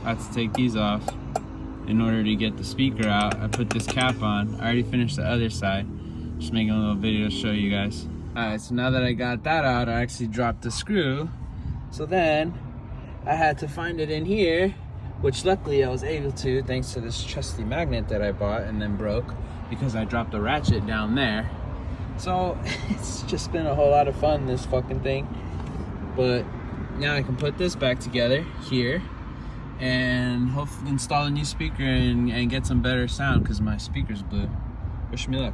I had to take these off in order to get the speaker out. I put this cap on. I already finished the other side. Just making a little video to show you guys. Alright, so now that I got that out, I actually dropped the screw. So then I had to find it in here, which luckily I was able to thanks to this trusty magnet that I bought and then broke because I dropped the ratchet down there. So it's just been a whole lot of fun, this fucking thing. But now I can put this back together here and hopefully install a new speaker and get some better sound because my speaker's blue. Wish me luck.